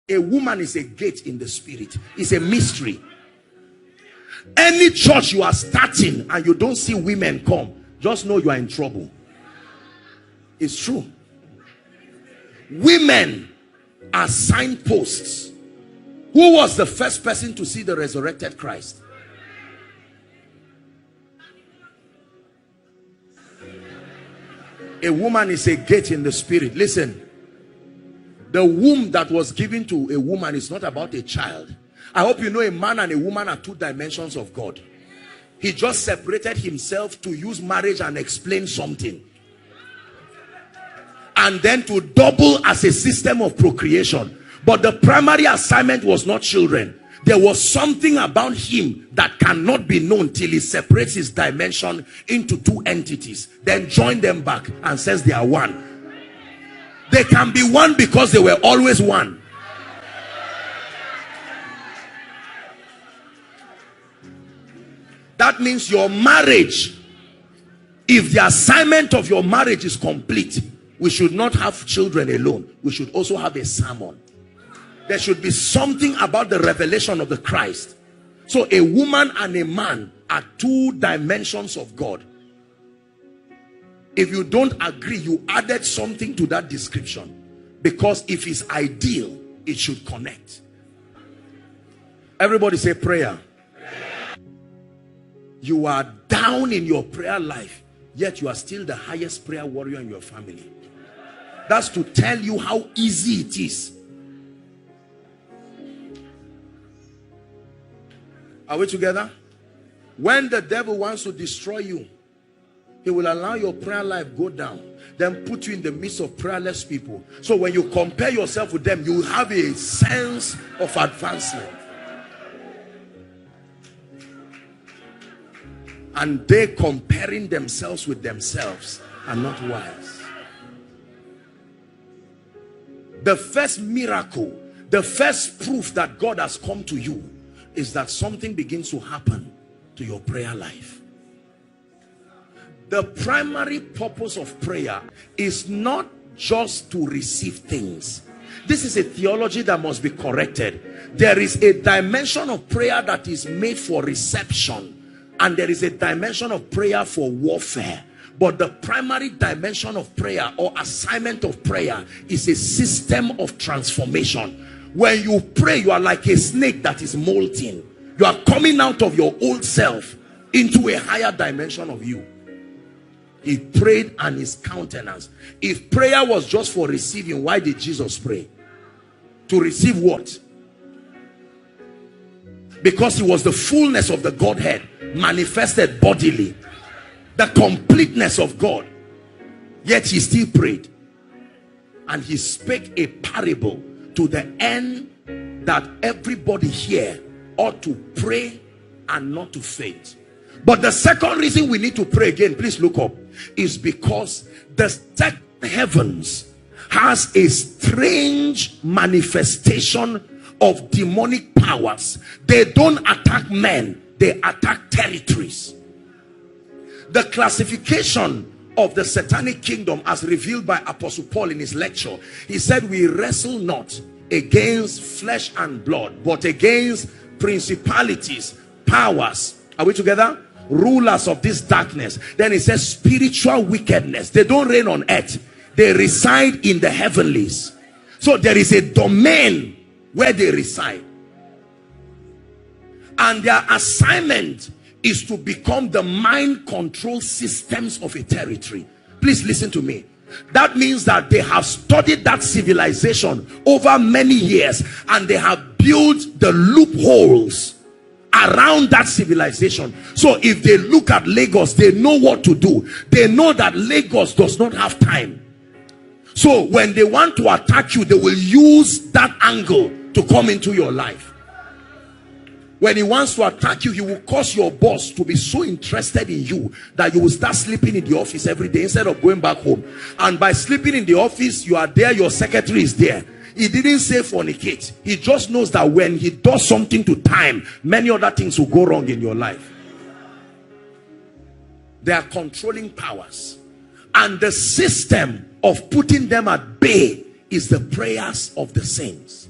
A woman is a gate in the spirit. It's a mystery. Any church you are starting and you don't see women come, just know you are in trouble. It's true. Women are signposts. Who was the first person to see the resurrected Christ? A woman is a gate in the spirit. Listen, the womb that was given to a woman is not about a child. I hope you know a man and a woman are two dimensions of God. He just separated himself to use marriage and explain something, and then to double as a system of procreation. But the primary assignment was not children. There was something about him that cannot be known till he separates his dimension into two entities, then join them back and says they are one. They can be one because they were always one. That means your marriage, if the assignment of your marriage is complete, we should not have children alone. We should also have a sermon. There should be something about the revelation of the Christ. So a woman and a man are two dimensions of God. If you don't agree, you added something to that description. Because if it's ideal, it should connect. Everybody say prayer. You are down in your prayer life, yet you are still the highest prayer warrior in your family. That's to tell you how easy it is. Are we together? When the devil wants to destroy you, he will allow your prayer life go down, then put you in the midst of prayerless people. So when you compare yourself with them, you will have a sense of advancement. And they comparing themselves with themselves are not wise. The first miracle, the first proof that God has come to you is that something begins to happen to your prayer life. The primary purpose of prayer is not just to receive things. This is a theology that must be corrected. There is a dimension of prayer that is made for reception, and there is a dimension of prayer for warfare. But the primary dimension of prayer or assignment of prayer is a system of transformation. When you pray, you are like a snake that is molting. You are coming out of your old self into a higher dimension of you. He prayed and his countenance. If prayer was just for receiving, why did Jesus pray? To receive what? Because he was the fullness of the Godhead manifested bodily, the completeness of God. Yet he still prayed, and he spake a parable to the end that everybody here ought to pray and not to faint. But the second reason we need to pray again, please look up, is because the second heavens has a strange manifestation of demonic powers. They don't attack men, they attack territories. The classification of the satanic kingdom as revealed by Apostle Paul in his lecture, he said, we wrestle not against flesh and blood, but against principalities, powers. Are we together? Rulers of this darkness. Then he says spiritual wickedness. They don't reign on earth, they reside in the heavenlies. So there is a domain where they reside, and their assignment is to become the mind control systems of a territory. Please listen to me. That means that they have studied that civilization over many years, and they have built the loopholes around that civilization. So if they look at Lagos, they know what to do. They know that Lagos does not have time. So when they want to attack you, they will use that angle to come into your life. When he wants to attack you, he will cause your boss to be so interested in you that you will start sleeping in the office every day instead of going back home. And by sleeping in the office, you are there, your secretary is there. He didn't say fornicate. He just knows that when he does something to time, many other things will go wrong in your life. They are controlling powers. And the system of putting them at bay is the prayers of the saints.